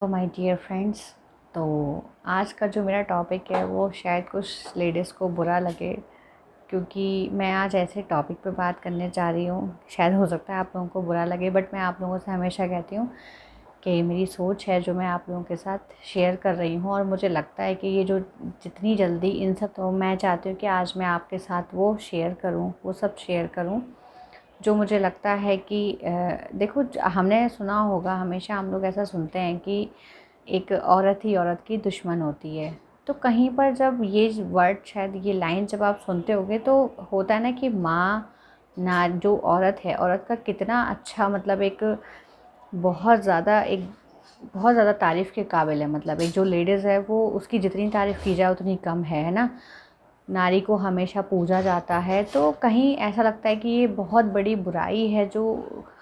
My dear friends, तो आज का जो मेरा टॉपिक है वो शायद कुछ लेडीज़ को बुरा लगे, क्योंकि मैं आज ऐसे टॉपिक पे बात करने जा रही हूँ। शायद हो सकता है आप लोगों को बुरा लगे, बट मैं आप लोगों से हमेशा कहती हूँ कि मेरी सोच है जो मैं आप लोगों के साथ शेयर कर रही हूँ, और मुझे लगता है कि ये जो जितनी जल्दी इन सब, तो मैं चाहती हूँ कि आज मैं आपके साथ वो शेयर करूँ, वो सब शेयर करूँ जो मुझे लगता है कि देखो, हमने सुना होगा, हमेशा हम लोग ऐसा सुनते हैं कि एक औरत ही औरत की दुश्मन होती है। तो कहीं पर जब ये वर्ड, शायद ये लाइन जब आप सुनते होगे, तो होता है ना कि माँ ना, जो औरत है, औरत का कितना अच्छा, मतलब एक बहुत ज़्यादा तारीफ़ के काबिल है। मतलब एक जो लेडीज़ है वो, उसकी जितनी तारीफ़ की जाए उतनी कम है ना। नारी को हमेशा पूजा जाता है, तो कहीं ऐसा लगता है कि ये बहुत बड़ी बुराई है जो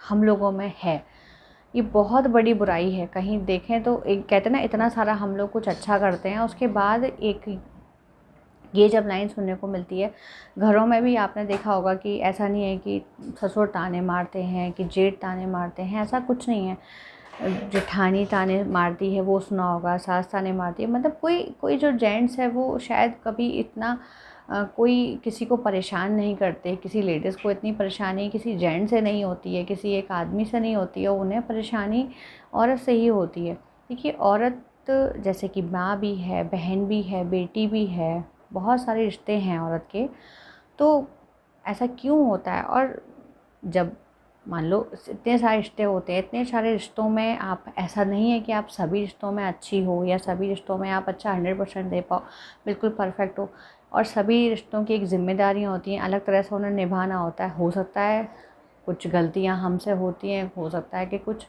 हम लोगों में है। ये बहुत बड़ी बुराई है। कहीं देखें तो एक कहते हैं ना, इतना सारा हम लोग कुछ अच्छा करते हैं, उसके बाद एक ये जब लाइन सुनने को मिलती है, घरों में भी आपने देखा होगा कि ऐसा नहीं है कि ससुर ताने मारते हैं कि जेठ ताने मारते हैं, ऐसा कुछ नहीं है। जेठानी ताने मारती है, वो सुना होगा, सास ताने मारती है। मतलब कोई कोई जो जेंट्स है वो शायद कभी इतना कोई किसी को परेशान नहीं करते। किसी लेडीज़ को इतनी परेशानी किसी जेंट्स से नहीं होती है, किसी एक आदमी से नहीं होती है, उन्हें परेशानी औरत से ही होती है। देखिए, औरत जैसे कि माँ भी है, बहन भी है, बेटी भी है, बहुत सारे रिश्ते हैं औरत के। तो ऐसा क्यों होता है? और जब मान लो इतने सारे रिश्ते होते हैं, इतने सारे रिश्तों में आप, ऐसा नहीं है कि आप सभी रिश्तों में अच्छी हो या सभी रिश्तों में आप अच्छा 100% दे पाओ, बिल्कुल परफेक्ट हो। और सभी रिश्तों की एक ज़िम्मेदारियाँ होती हैं, अलग तरह से उन्हें निभाना होता है। हो सकता है कुछ गलतियाँ हमसे होती हैं, हो सकता है कि कुछ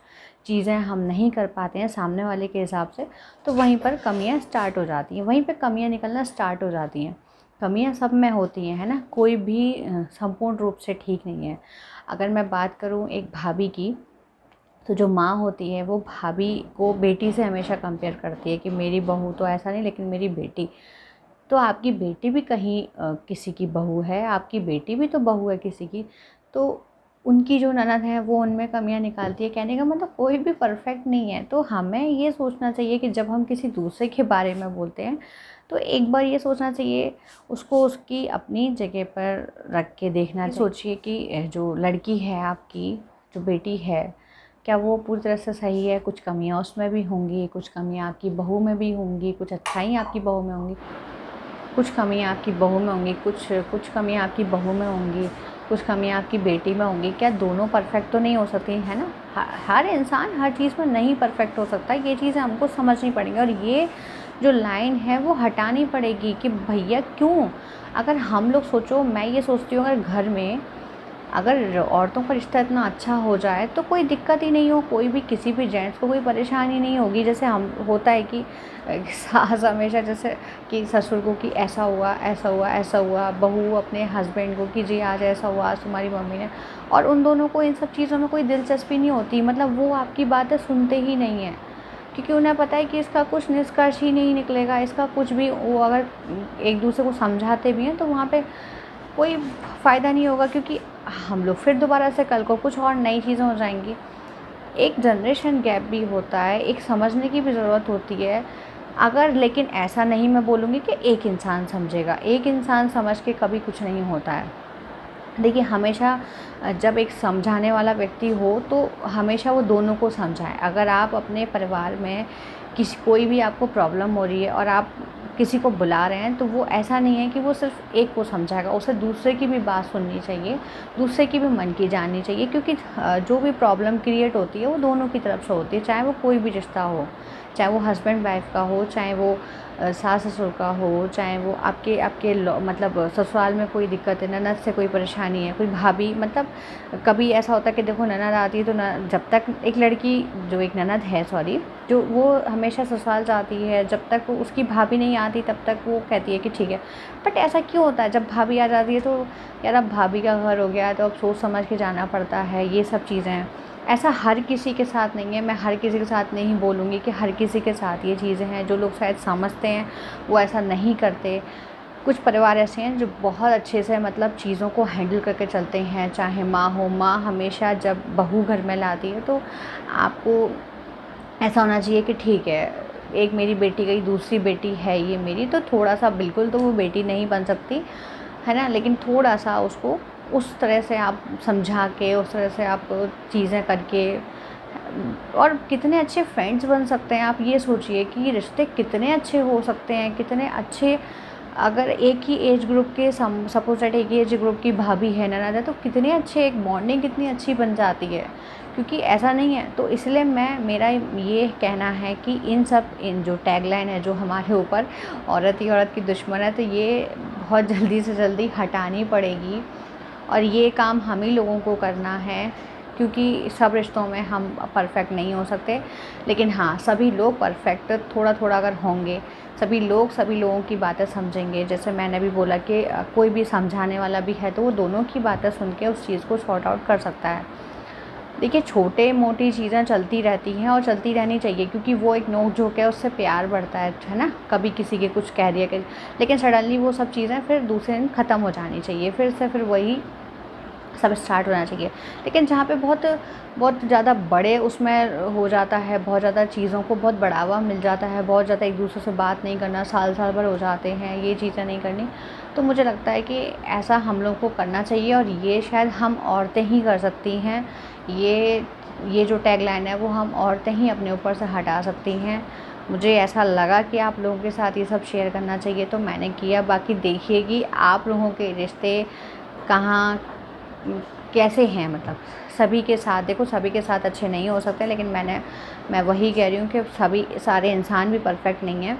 चीज़ें हम नहीं कर पाते हैं सामने वाले के हिसाब से, तो वहीं पर कमियाँ स्टार्ट हो जाती हैं, वहीं पे कमियाँ निकलना स्टार्ट हो जाती हैं। कमियाँ सब में होती हैं, है ना। कोई भी संपूर्ण रूप से ठीक नहीं है। अगर मैं बात करूँ एक भाभी की, तो जो माँ होती है वो भाभी को बेटी से हमेशा कंपेयर करती है कि मेरी बहू तो ऐसा नहीं, लेकिन मेरी बेटी। तो आपकी बेटी भी कहीं किसी की बहू है, आपकी बेटी भी तो बहू है किसी की। तो उनकी जो ननद है वो उनमें कमियां निकालती है। कहने का मतलब कोई भी परफेक्ट नहीं है। तो हमें ये सोचना चाहिए कि जब हम किसी दूसरे के बारे में बोलते हैं, तो एक बार ये सोचना चाहिए, उसको उसकी अपनी जगह पर रख के देखना चाहिए। सोचिए कि जो लड़की है आपकी, जो बेटी है, क्या वो पूरी तरह से सही है? कुछ कमियां उसमें भी होंगी, कुछ कमियां आपकी बहू में भी होंगी, कुछ अच्छाई आपकी बहू में होंगी, कुछ कमियाँ आपकी बहू में होंगी, कुछ कमियाँ आपकी बहू में होंगी, कुछ कमियाँ आपकी बेटी में होंगी। क्या दोनों परफेक्ट तो नहीं हो सकती, है ना। हर इंसान हर चीज़ में नहीं परफेक्ट हो सकता। ये चीज़ें हमको समझनी पड़ेंगी, और ये जो लाइन है वो हटानी पड़ेगी कि भैया क्यों। अगर हम लोग सोचो, मैं ये सोचती हूँ, अगर घर में अगर औरतों का रिश्ता इतना अच्छा हो जाए तो कोई दिक्कत ही नहीं हो, कोई भी किसी भी जेंट्स को कोई परेशानी नहीं होगी। जैसे हम होता है कि सास हमेशा, जैसे कि ससुर को कि ऐसा हुआ, ऐसा हुआ, ऐसा हुआ, बहू अपने हस्बैंड को कि जी आज ऐसा हुआ, आज तुम्हारी मम्मी ने, और उन दोनों को इन सब चीज़ों में कोई दिलचस्पी नहीं होती। मतलब वो आपकी बातें सुनते ही नहीं हैं, क्योंकि उन्हें पता है कि इसका कुछ निष्कर्ष ही नहीं निकलेगा, इसका कुछ भी, वो अगर एक दूसरे को समझाते भी हैं तो वहाँ पे कोई फ़ायदा नहीं होगा, क्योंकि हम लोग फिर दोबारा से कल को कुछ और नई चीज़ें हो जाएंगी। एक जनरेशन गैप भी होता है, एक समझने की भी ज़रूरत होती है। अगर, लेकिन ऐसा नहीं मैं बोलूँगी कि एक इंसान समझेगा, एक इंसान समझ के कभी कुछ नहीं होता है। देखिए, हमेशा जब एक समझाने वाला व्यक्ति हो तो हमेशा वो दोनों को समझाए। अगर आप अपने परिवार में कोई भी आपको प्रॉब्लम हो रही है और आप किसी को बुला रहे हैं, तो वो ऐसा नहीं है कि वो सिर्फ एक को समझाएगा, उसे दूसरे की भी बात सुननी चाहिए, दूसरे की भी मन की जाननी चाहिए। क्योंकि जो भी प्रॉब्लम क्रिएट होती है वो दोनों की तरफ से होती है, चाहे वो कोई भी रिश्ता हो, चाहे वो हस्बैंड वाइफ का हो, चाहे वो सास ससुर का हो, चाहे वो आपके आपके मतलब ससुराल में कोई दिक्कत है, ननद से कोई परेशानी है, कोई भाभी, मतलब कभी ऐसा होता है कि देखो ननद आती है, तो जब तक एक लड़की, जो एक ननद है, सॉरी, जो वो हमेशा ससुराल जाती है, जब तक उसकी भाभी नहीं आती तब तक वो कहती है कि ठीक है। बट ऐसा क्यों होता है? जब भाभी आ जाती है तो यार, अब भाभी का घर हो गया है तो अब सोच समझ के जाना पड़ता है, ये सब चीज़ें हैं। ऐसा हर किसी के साथ नहीं है। मैं हर किसी के साथ नहीं बोलूँगी कि हर किसी के साथ ये चीज़ें हैं। जो लोग शायद समझते हैं वो ऐसा नहीं करते। कुछ परिवार ऐसे हैं जो बहुत अच्छे से, मतलब चीज़ों को हैंडल करके चलते हैं, चाहे माँ हो। माँ हमेशा जब बहू घर में लाती है तो आपको ऐसा होना चाहिए कि ठीक है, एक मेरी बेटी गई, दूसरी बेटी है ये मेरी, तो थोड़ा-सा, बिल्कुल तो वो बेटी नहीं बन सकती, है ना? लेकिन थोड़ा-सा उसको उस तरह से आप समझा के, उस तरह से आप चीज़ें करके, और कितने अच्छे फ्रेंड्स बन सकते हैं। आप ये सोचिए कि रिश्ते कितने अच्छे हो सकते हैं, कितने अच्छे। अगर एक ही एज ग्रुप के सपोज़ दैट एक ही एज ग्रुप की भाभी है, ननद है, तो कितने अच्छे, एक बॉन्डिंग कितनी अच्छी बन जाती है, क्योंकि ऐसा नहीं है। तो इसलिए मेरा ये कहना है कि इन जो टैगलाइन है जो हमारे ऊपर, औरत ही औरत की दुश्मन है, तो ये बहुत जल्दी से जल्दी हटानी पड़ेगी, और ये काम हम ही लोगों को करना है, क्योंकि सब रिश्तों में हम परफेक्ट नहीं हो सकते। लेकिन हाँ, सभी लोग परफेक्ट थोड़ा-थोड़ा अगर होंगे, सभी लोगों की बातें समझेंगे, जैसे मैंने भी बोला कि कोई भी समझाने वाला भी है तो वो दोनों की बातें सुन के उस चीज़ को सॉर्ट आउट कर सकता है। देखिए, छोटे-मोटी चीज़ें चलती रहती हैं और चलती रहनी चाहिए, क्योंकि वो एक नोक-झोंक है, उससे प्यार बढ़ता है ना? कभी किसी के कुछ कह दिया, लेकिन सडनली वो सब चीज़ें फिर दूसरे दिन ख़त्म हो जानी चाहिए, फिर वही सब स्टार्ट होना चाहिए। लेकिन जहाँ पे बहुत बहुत ज़्यादा बड़े उसमें हो जाता है, बहुत ज़्यादा चीज़ों को बहुत बढ़ावा मिल जाता है, बहुत ज़्यादा एक दूसरे से बात नहीं करना, साल-साल भर हो जाते हैं, ये चीज़ें नहीं करनी, तो मुझे लगता है कि ऐसा हम लोग को करना चाहिए, और ये शायद हम औरतें ही कर सकती हैं। ये जो टैगलाइन है वो हम औरतें ही अपने ऊपर से हटा सकती हैं। मुझे ऐसा लगा कि आप लोगों के साथ ये सब शेयर करना चाहिए, तो मैंने किया। बाकी देखिए कि आप लोगों के रिश्ते कहाँ कैसे हैं, मतलब सभी के साथ, देखो सभी के साथ अच्छे नहीं हो सकते, लेकिन मैं वही कह रही हूँ कि सभी सारे इंसान भी परफेक्ट नहीं हैं।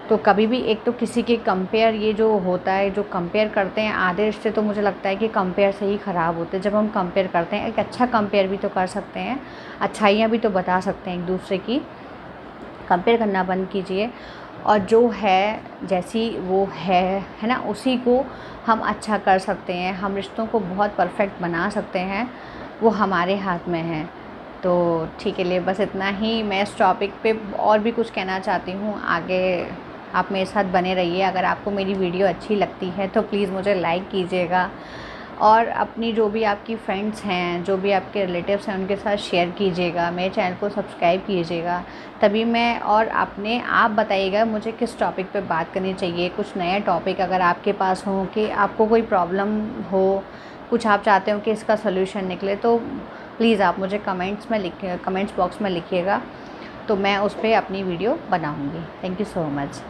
तो कभी भी एक तो किसी के कंपेयर, ये जो होता है, जो कंपेयर करते हैं आधे रिश्ते, तो मुझे लगता है कि कंपेयर से ही ख़राब होते हैं। जब हम कंपेयर करते हैं, एक अच्छा कंपेयर भी तो कर सकते हैं, अच्छाइयाँ भी तो बता सकते हैं एक दूसरे की। कंपेयर करना बंद कीजिए, और जो है जैसी वो है ना, उसी को हम अच्छा कर सकते हैं, हम रिश्तों को बहुत परफेक्ट बना सकते हैं, वो हमारे हाथ में है। तो ठीक है, लिए बस इतना ही। मैं इस टॉपिक पे और भी कुछ कहना चाहती हूँ, आगे आप मेरे साथ बने रहिए। अगर आपको मेरी वीडियो अच्छी लगती है तो प्लीज़ मुझे लाइक कीजिएगा, और अपनी जो भी आपकी फ्रेंड्स हैं, जो भी आपके रिलेटिव्स हैं, उनके साथ शेयर कीजिएगा, मेरे चैनल को सब्सक्राइब कीजिएगा। तभी मैं, और आप बताइएगा मुझे किस टॉपिक पे बात करनी चाहिए, कुछ नया टॉपिक अगर आपके पास हो, कि आपको कोई प्रॉब्लम हो, कुछ आप चाहते हो कि इसका सॉल्यूशन निकले, तो प्लीज़ आप मुझे कमेंट्स बॉक्स में लिखिएगा, तो मैं उस पर अपनी वीडियो बनाऊँगी। Thank you so much.